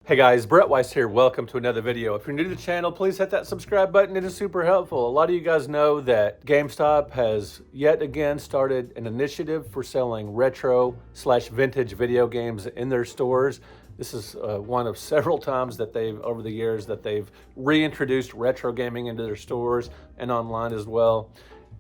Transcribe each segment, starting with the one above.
Hey guys, Brett Weiss here. Welcome to another video. If you're new to the channel, please hit that subscribe button. It is super helpful. A lot of you guys know that Gamestop has yet again started an initiative for selling retro/vintage video games in their stores. This is one of several times that over the years, that they've reintroduced retro gaming into their stores and online as well.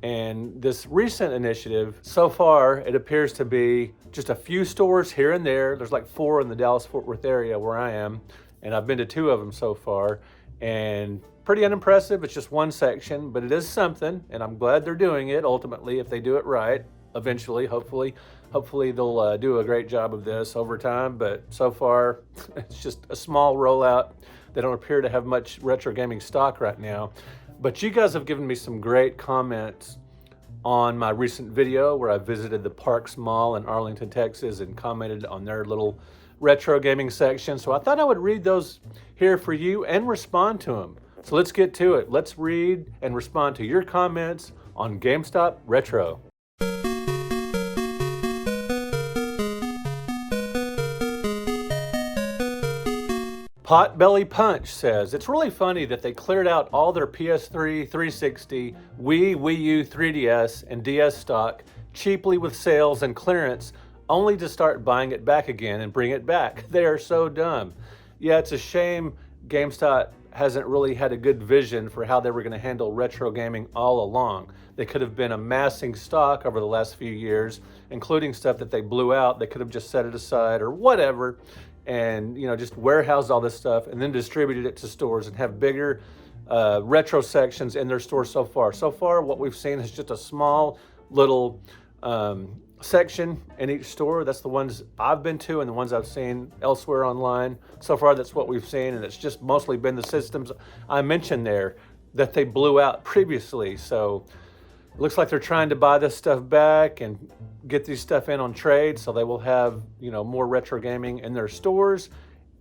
And this recent initiative, so far, it appears to be just a few stores here and there. There's like 4 in the Dallas-Fort Worth area where I am, and I've been to 2 of them so far, and pretty unimpressive. It's just one section, but it is something, and I'm glad they're doing it ultimately, if they do it right, eventually, hopefully. Hopefully they'll do a great job of this over time, but so far, it's just a small rollout. They don't appear to have much retro gaming stock right now. But you guys have given me some great comments on my recent video where I visited the Parks Mall in Arlington, Texas, and commented on their little retro gaming section. So I thought I would read those here for you and respond to them. So let's get to it. Let's read and respond to your comments on GameStop Retro. Potbelly Punch says, it's really funny that they cleared out all their PS3, 360, Wii U, 3DS, and DS stock cheaply with sales and clearance, only to start buying it back again and bring it back. They are so dumb. Yeah, it's a shame GameStop hasn't really had a good vision for how they were going to handle retro gaming all along. They could have been amassing stock over the last few years, including stuff that they blew out. They could have just set it aside or whatever, and just warehouse all this stuff and then distributed it to stores and have bigger retro sections in their stores so far. So far, what we've seen is just a small little section in each store. That's the ones I've been to and the ones I've seen elsewhere online. So far, that's what we've seen, and it's just mostly been the systems I mentioned there that they blew out previously. So it looks like they're trying to buy this stuff back and get these stuff in on trade, so they will have more retro gaming in their stores.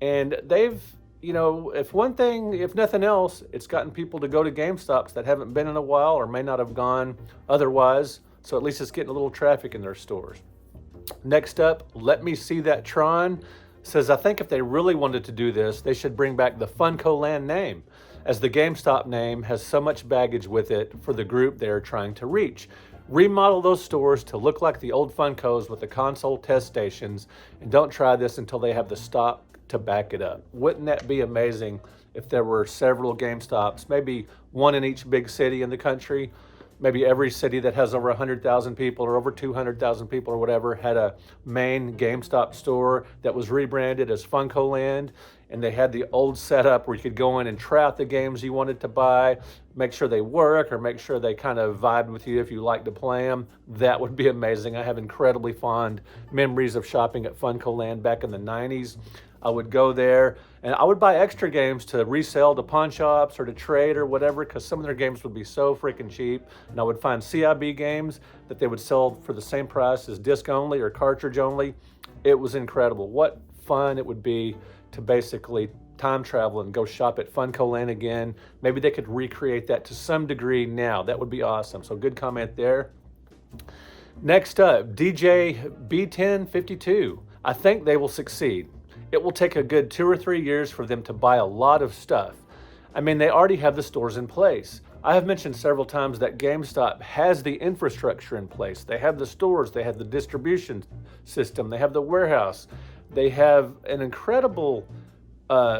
And they've if one thing, if nothing else, it's gotten people to go to GameStops that haven't been in a while or may not have gone otherwise. So at least it's getting a little traffic in their stores. Next up, Let Me See That Tron says, I think if they really wanted to do this, they should bring back the Funko Land name, as the GameStop name has so much baggage with it for the group they're trying to reach. Remodel those stores to look like the old Funkos with the console test stations, and don't try this until they have the stock to back it up. Wouldn't that be amazing if there were several GameStops, maybe one in each big city in the country? Maybe every city that has over 100,000 people or over 200,000 people or whatever had a main GameStop store that was rebranded as Funko Land, and they had the old setup where you could go in and try out the games you wanted to buy, make sure they work or make sure they kind of vibed with you if you like to play them. That would be amazing. I have incredibly fond memories of shopping at Funko Land back in the 90s. I would go there and I would buy extra games to resell to pawn shops or to trade or whatever, because some of their games would be so freaking cheap. And I would find CIB games that they would sell for the same price as disc only or cartridge only. It was incredible. What fun it would be to basically time travel and go shop at Funko Land again. Maybe they could recreate that to some degree now. That would be awesome. So good comment there. Next up, DJ B1052. I think they will succeed. It will take a good 2 or 3 years for them to buy a lot of stuff. I mean, they already have the stores in place. I have mentioned several times that GameStop has the infrastructure in place. They have the stores, they have the distribution system, they have the warehouse. They have an incredible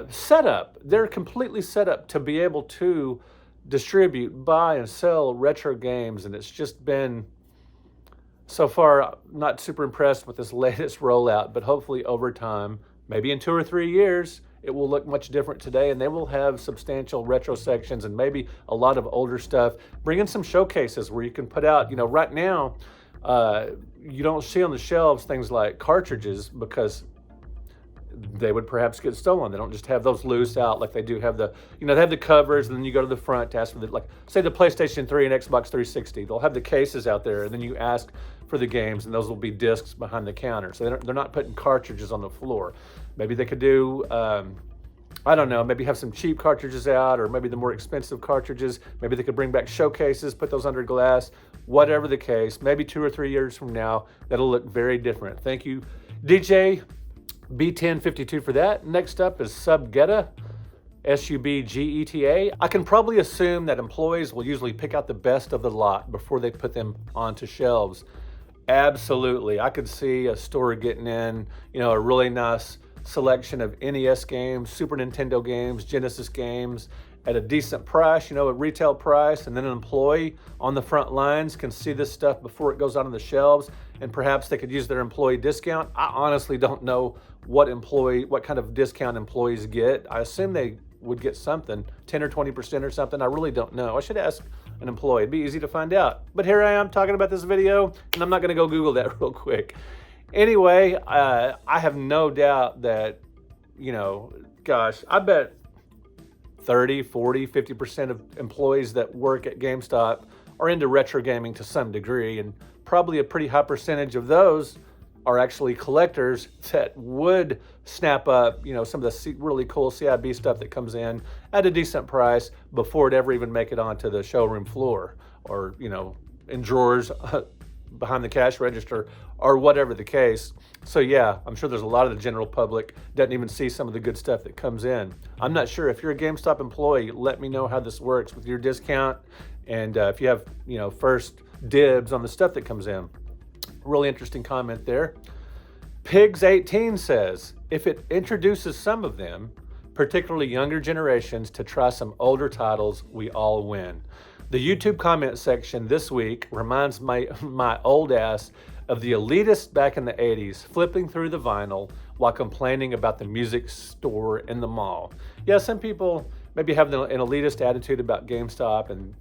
setup. They're completely set up to be able to distribute, buy, and sell retro games, and it's just been, so far, not super impressed with this latest rollout, but hopefully over time, maybe in 2 or 3 years, it will look much different today, and they will have substantial retro sections and maybe a lot of older stuff. Bring in some showcases where you can put out, right now, you don't see on the shelves things like cartridges because they would perhaps get stolen. They don't just have those loose out like they do have the, they have the covers, and then you go to the front to ask for the, like, say the PlayStation 3 and Xbox 360. They'll have the cases out there, and then you ask for the games, and those will be discs behind the counter. So they're not putting cartridges on the floor. Maybe they could do, I don't know, maybe have some cheap cartridges out, or maybe the more expensive cartridges. Maybe they could bring back showcases, put those under glass, whatever the case. Maybe 2 or 3 years from now, that'll look very different. Thank you, DJ B1052 for that. Next up is Getta, SUBGETA. I can probably assume that employees will usually pick out the best of the lot before they put them onto shelves. Absolutely. I could see a store getting in, a really nice selection of NES games, Super Nintendo games, Genesis games at a decent price, a retail price, and then an employee on the front lines can see this stuff before it goes onto the shelves, and perhaps they could use their employee discount. I honestly don't know what kind of discount employees get. I assume they would get something, 10 or 20% or something. I really don't know. I should ask an employee. It'd be easy to find out. But here I am talking about this video, and I'm not going to go Google that real quick. Anyway, I have no doubt that, I bet 30, 40, 50% of employees that work at GameStop are into retro gaming to some degree, and probably a pretty high percentage of those are actually collectors that would snap up, some of the really cool CIB stuff that comes in at a decent price before it ever even make it onto the showroom floor or, in drawers behind the cash register or whatever the case. So yeah, I'm sure there's a lot of the general public doesn't even see some of the good stuff that comes in. I'm not sure. If you're a GameStop employee, let me know how this works with your discount, and if you have, first dibs on the stuff that comes in. Really interesting comment there. Pigs18 says, if it introduces some of them, particularly younger generations, to try some older titles, we all win. The YouTube comment section this week reminds my old ass of the elitists back in the 80s flipping through the vinyl while complaining about the music store in the mall. Yeah, some people maybe have an elitist attitude about GameStop and,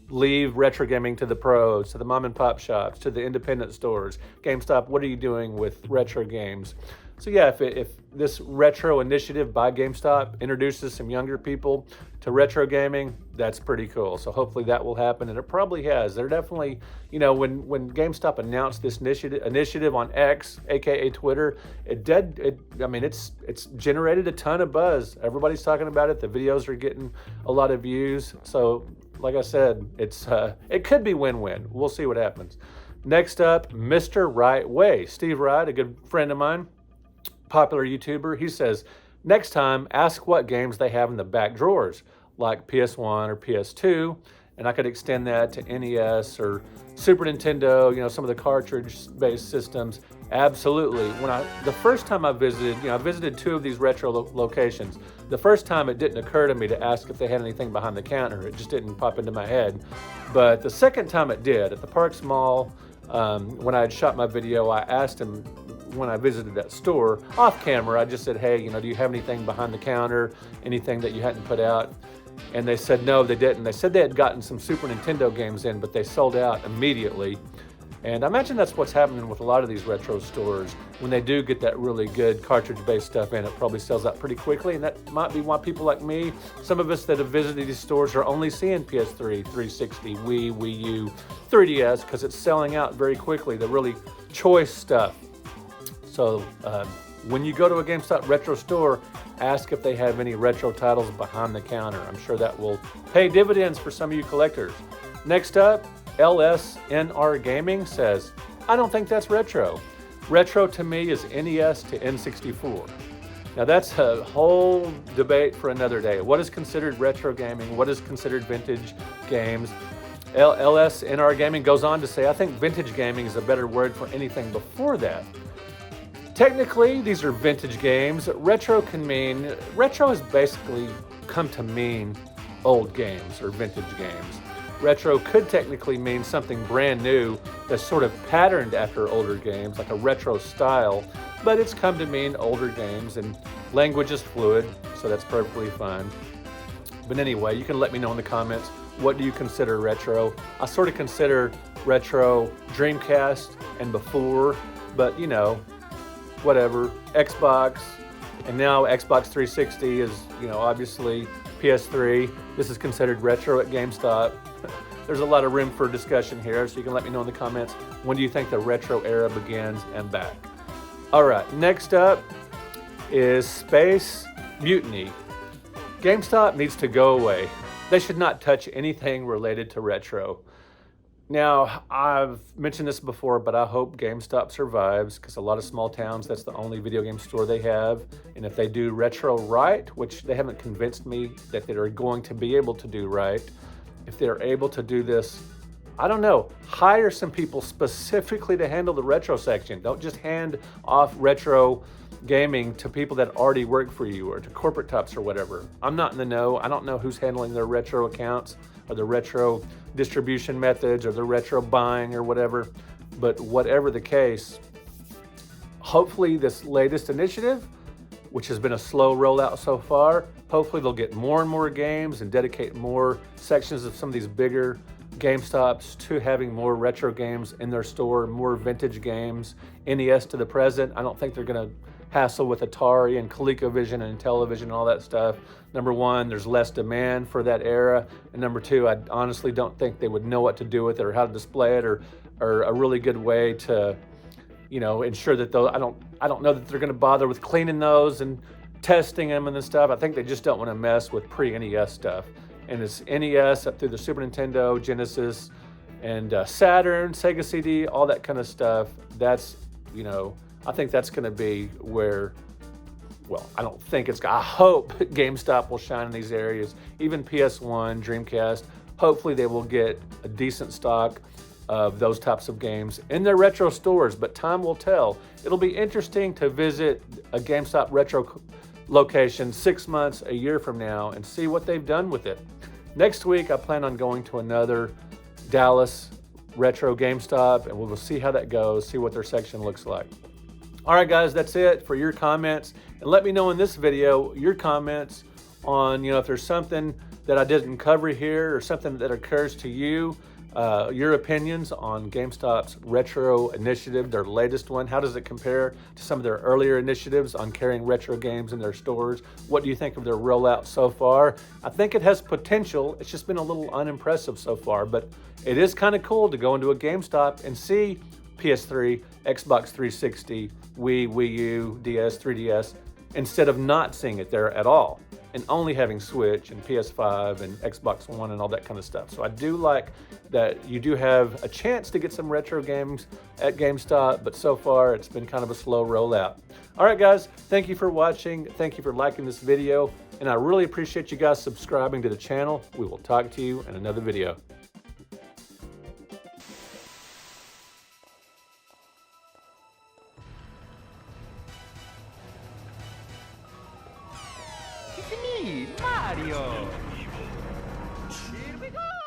leave retro gaming to the pros, to the mom and pop shops, to the independent stores. GameStop, what are you doing with retro games? So yeah, if this retro initiative by GameStop introduces some younger people to retro gaming, that's pretty cool. So hopefully that will happen, and it probably has. They're definitely, when GameStop announced this initiative on X, aka Twitter, it's generated a ton of buzz. Everybody's talking about it. The videos are getting a lot of views. So like I said, it could be win-win. We'll see what happens. Next up, Mr. Right Way. Steve Wright, a good friend of mine, popular YouTuber. He says, next time, ask what games they have in the back drawers, like PS1 or PS2, and I could extend that to NES or Super Nintendo, some of the cartridge-based systems. Absolutely. The first time I visited, I visited 2 of these retro locations. The first time it didn't occur to me to ask if they had anything behind the counter. It just didn't pop into my head. But the second time it did, at the Parks Mall, when I had shot my video, I asked him when I visited that store, off camera, I just said, hey, do you have anything behind the counter, anything that you hadn't put out? And they said no, they didn't. They said they had gotten some Super Nintendo games in, but they sold out immediately. And I imagine that's what's happening with a lot of these retro stores. When they do get that really good cartridge-based stuff in, it probably sells out pretty quickly, and that might be why people like me, some of us that have visited these stores, are only seeing PS3, 360, Wii U, 3DS, because it's selling out very quickly, the really choice stuff. So when you go to a GameStop retro store, ask if they have any retro titles behind the counter. I'm sure that will pay dividends for some of you collectors. Next up, LSR Gaming says, I don't think that's retro. Retro to me is NES to N64. Now that's a whole debate for another day. What is considered retro gaming? What is considered vintage games? LSR Gaming goes on to say, I think vintage gaming is a better word for anything before that. Technically, these are vintage games. Retro has basically come to mean old games or vintage games. Retro could technically mean something brand new that's sort of patterned after older games, like a retro style, but it's come to mean older games, and language is fluid, so that's perfectly fine. But anyway, you can let me know in the comments, what do you consider retro? I sort of consider retro Dreamcast and before, but whatever, Xbox, and now Xbox 360 is, obviously PS3. This is considered retro at GameStop. There's a lot of room for discussion here, so you can let me know in the comments, when do you think the retro era begins and back? All right, next up is Space Mutiny. GameStop needs to go away. They should not touch anything related to retro. Now, I've mentioned this before, but I hope GameStop survives because a lot of small towns, that's the only video game store they have. And if they do retro right, which they haven't convinced me that they're going to be able to do right, if they're able to do this, I don't know, hire some people specifically to handle the retro section. Don't just hand off retro gaming to people that already work for you or to corporate tops or whatever. I'm not in the know. I don't know who's handling their retro accounts or the retro distribution methods or the retro buying or whatever. But whatever the case, hopefully this latest initiative, which has been a slow rollout so far, hopefully they'll get more and more games and dedicate more sections of some of these bigger GameStops to having more retro games in their store, more vintage games, NES to the present. I don't think they're gonna hassle with Atari and ColecoVision and Intellivision and all that stuff. Number one, there's less demand for that era. And number two, I honestly don't think they would know what to do with it or how to display it or a really good way to, you know, ensure that those, I don't know that they're gonna bother with cleaning those and testing them and stuff. I think they just don't wanna mess with pre-NES stuff. And it's NES up through the Super Nintendo, Genesis, and Saturn, Sega CD, all that kind of stuff. That's, you know, I think that's going to be where, well, I don't think it's, I hope GameStop will shine in these areas. Even PS1, Dreamcast, hopefully they will get a decent stock of those types of games in their retro stores, but time will tell. It'll be interesting to visit a GameStop retro location 6 months, a year from now and see what they've done with it. Next week, I plan on going to another Dallas retro GameStop and we'll see how that goes, see what their section looks like. All right, guys, that's it for your comments. And let me know in this video your comments on, you know, if there's something that I didn't cover here or something that occurs to you, your opinions on GameStop's retro initiative, their latest one. How does it compare to some of their earlier initiatives on carrying retro games in their stores? What do you think of their rollout so far? I think it has potential. It's just been a little unimpressive so far, but it is kind of cool to go into a GameStop and see PS3, Xbox 360, Wii, Wii U, DS, 3DS, instead of not seeing it there at all and only having Switch and PS5 and Xbox One and all that kind of stuff. So I do like that you do have a chance to get some retro games at GameStop, but so far it's been kind of a slow rollout. All right, guys, thank you for watching. Thank you for liking this video, and I really appreciate you guys subscribing to the channel. We will talk to you in another video. It's me, Mario! Here we go!